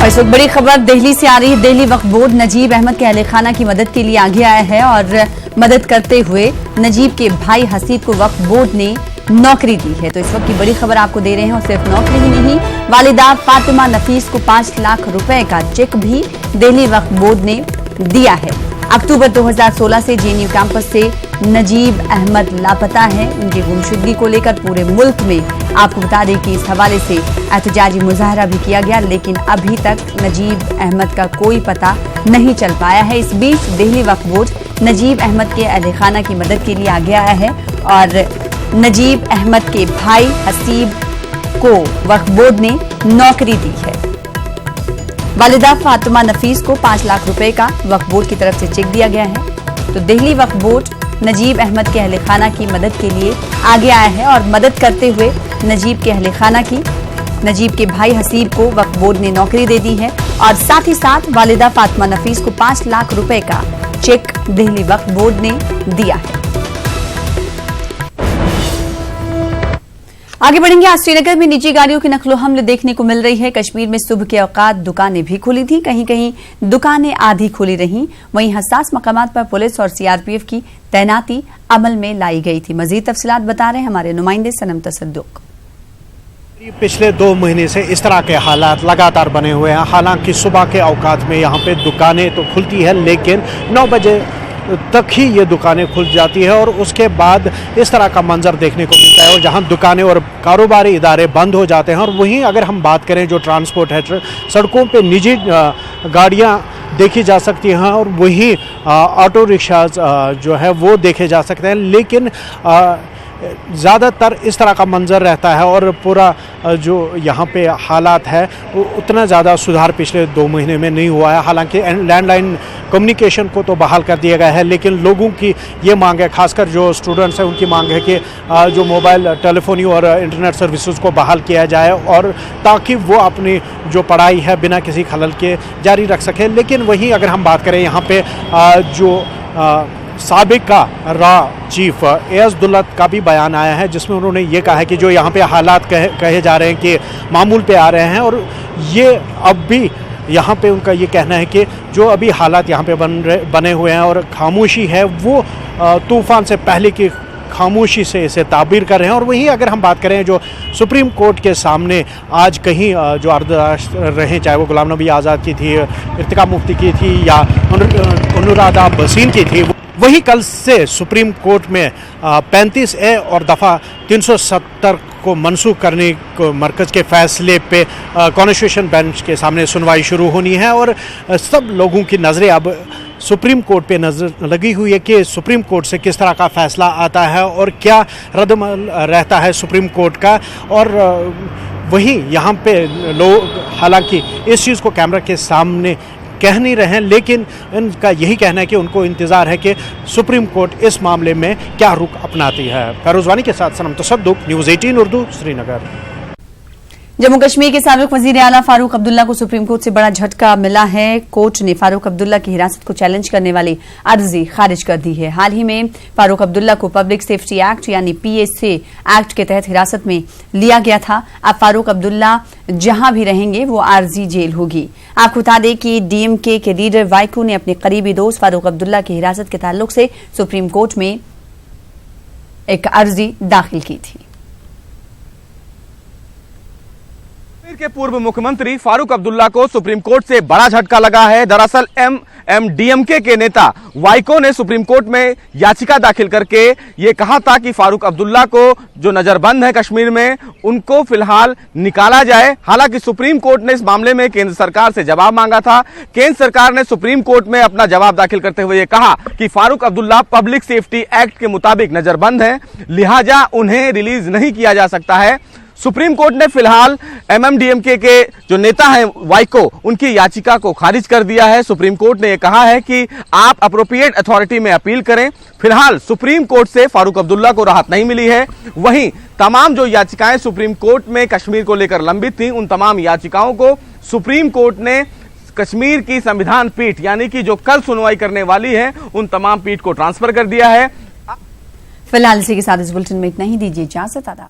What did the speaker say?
और इस वक्त बड़ी खबर दिल्ली से आ रही है। दिल्ली वक्फ बोर्ड नजीब अहमद के अहले खाना की मदद के लिए आगे आया है और मदद करते हुए नजीब के भाई हसीब को वक्फ बोर्ड ने नौकरी दी है। तो इस वक्त की बड़ी खबर आपको दे रहे हैं। और सिर्फ नौकरी ही नहीं, वालिदा फातिमा नफीस को 5 लाख रुपए का चेक भी दिल्ली वक्फ बोर्ड ने दिया है। अक्टूबर 2016 से जेएनयू कैंपस से नजीब अहमद लापता है। उनकी गुमशुदगी को लेकर पूरे मुल्क में आपको बता दें कि इस हवाले से एहतजाजी मुजाहरा भी किया गया, लेकिन अभी तक नजीब अहमद का कोई पता नहीं चल पाया है। इस बीच दिल्ली वक्फ बोर्ड नजीब अहमद के अहले खाना की मदद के लिए आगे आया है और नजीब अहमद के भाई हसीब को वक्फ बोर्ड ने नौकरी दी है। वालिदा फातिमा नफीस को 5 लाख रुपए का वक्फ बोर्ड की तरफ से चेक दिया गया है। तो दिल्ली वक्फ बोर्ड नजीब अहमद के अहले खाना की मदद के लिए आगे आया है और मदद करते हुए नजीब के अहले खाना की, नजीब के भाई हसीब को वक्फ बोर्ड ने नौकरी दे दी है और साथ ही साथ वालिदा फातिमा नफीस को 5 लाख रुपए का चेक दिल्ली वक्फ बोर्ड ने दिया है। आगे बढ़ेंगे। आज श्रीनगर में निजी गाड़ियों की नकलो हमले देखने को मिल रही है। कश्मीर में सुबह के औकात दुकानें भी खुली थी, कहीं कहीं दुकानें आधी खुली रहीं। वहीं हसास मकामात पर पुलिस और सीआरपीएफ की तैनाती अमल में लाई गई थी। मजीद तफसीलात बता रहे हैं हमारे नुमाइंदे सनम तसद्दुक। पिछले 2 महीने से इस तरह के हालात लगातार बने हुए हैं। हालांकि सुबह के औकात में यहाँ पे दुकानें तो खुलती है, लेकिन 9 बजे तक ही ये दुकानें खुल जाती है और उसके बाद इस तरह का मंजर देखने को मिलता है और जहां दुकानें और कारोबारी इदारे बंद हो जाते हैं। और वहीं अगर हम बात करें जो ट्रांसपोर्ट है, सड़कों पे निजी गाड़ियां देखी जा सकती हैं और वहीं ऑटो रिक्शाज जो है वो देखे जा सकते हैं, लेकिन ज़्यादातर इस तरह का मंजर रहता है और पूरा जो यहाँ पे हालात है उतना ज़्यादा सुधार पिछले 2 महीने में नहीं हुआ है। हालांकि लैंडलाइन कम्युनिकेशन को तो बहाल कर दिया गया है, लेकिन लोगों की ये मांग है, खासकर जो स्टूडेंट्स हैं उनकी मांग है कि जो मोबाइल टेलीफोनी और इंटरनेट सर्विसेज को बहाल किया जाए और ताकि वो अपनी जो पढ़ाई है बिना किसी खलल के जारी रख सकें। लेकिन वहीं अगर हम बात करें यहाँ पे जो साबिका रा चीफ एएस दुल्लत का भी बयान आया है, जिसमें उन्होंने ये कहा है कि जो यहाँ पे हालात कहे जा रहे हैं कि मामूल पे आ रहे हैं और ये अब भी यहाँ पे उनका ये कहना है कि जो अभी हालात यहाँ पे बने हुए हैं और खामोशी है वो तूफान से पहले की खामोशी से इसे ताबीर कर रहे हैं। और वहीं अगर हम बात करें जो सुप्रीम कोर्ट के सामने आज कहीं जो अर्धराश रहे, चाहे वो गुलाम नबी आज़ाद की थी, इर्तिका मुफ्ती की थी या अनुराधा भसीन की थी, वही कल से सुप्रीम कोर्ट में 35A और दफ़ा 370 को मनसूख करने को मरकज़ के फैसले पे कॉन्स्टिट्यूशन बेंच के सामने सुनवाई शुरू होनी है। और सब लोगों की नज़रें अब सुप्रीम कोर्ट पे नज़र लगी हुई है कि सुप्रीम कोर्ट से किस तरह का फ़ैसला आता है और क्या रद्दमल रहता है सुप्रीम कोर्ट का। और वहीं यहाँ पे लोग हालांकि इस चीज़ को कैमरा के सामने कह नहीं रहे हैं, लेकिन इनका यही कहना है कि उनको इंतज़ार है कि सुप्रीम कोर्ट इस मामले में क्या रुख अपनाती है। फैरोज़वानी के साथ सनम तसद्दुक, न्यूज़ 18 उर्दू, श्रीनगर। जम्मू कश्मीर के साबिक वजीर आला फारूक अब्दुल्ला को सुप्रीम कोर्ट से बड़ा झटका मिला है। कोर्ट ने फारूक अब्दुल्ला की हिरासत को चैलेंज करने वाली अर्जी खारिज कर दी है। हाल ही में फारूक अब्दुल्ला को पब्लिक सेफ्टी एक्ट यानी PSA एक्ट के तहत हिरासत में लिया गया था। अब फारूक अब्दुल्ला जहां भी रहेंगे वो आर्जी जेल होगी। आपको बता दें कि DMK के लीडर वाइको ने अपने करीबी दोस्त फारूक अब्दुल्ला की हिरासत के ताल्लुक से सुप्रीम कोर्ट में एक अर्जी दाखिल की थी। के पूर्व मुख्यमंत्री फारूक अब्दुल्ला को सुप्रीम कोर्ट से बड़ा झटका लगा है। दरअसल MDMK के नेता वाइको ने सुप्रीम कोर्ट में याचिका दाखिल करके ये कहा था कि फारूक अब्दुल्ला को जो नजरबंद है कश्मीर में उनको फिलहाल निकाला जाए। हालांकि सुप्रीम कोर्ट ने इस मामले में केंद्र सरकार से जवाब मांगा था। केंद्र सरकार ने सुप्रीम कोर्ट में अपना जवाब दाखिल करते हुए ये कहा कि Farooq Abdullah public safety act के मुताबिक नजरबंद है, लिहाजा उन्हें रिलीज नहीं किया जा सकता है। सुप्रीम कोर्ट ने फिलहाल MMDMK के जो नेता हैं वाइको, उनकी याचिका को खारिज कर दिया है। सुप्रीम कोर्ट ने यह कहा है कि आप अप्रोप्रिएट अथॉरिटी में अपील करें। फिलहाल सुप्रीम कोर्ट से फारूक अब्दुल्ला को राहत नहीं मिली है। वहीं तमाम जो याचिकाएं सुप्रीम कोर्ट में कश्मीर को लेकर लंबित थी, उन तमाम याचिकाओं को सुप्रीम कोर्ट ने कश्मीर की संविधान पीठ यानी कि जो कल सुनवाई करने वाली है, उन तमाम पीठ को ट्रांसफर कर दिया है। फिलहाल इसी के साथ इस बुलेटिन में इतना ही। दीजिए इजाजत। आदाब।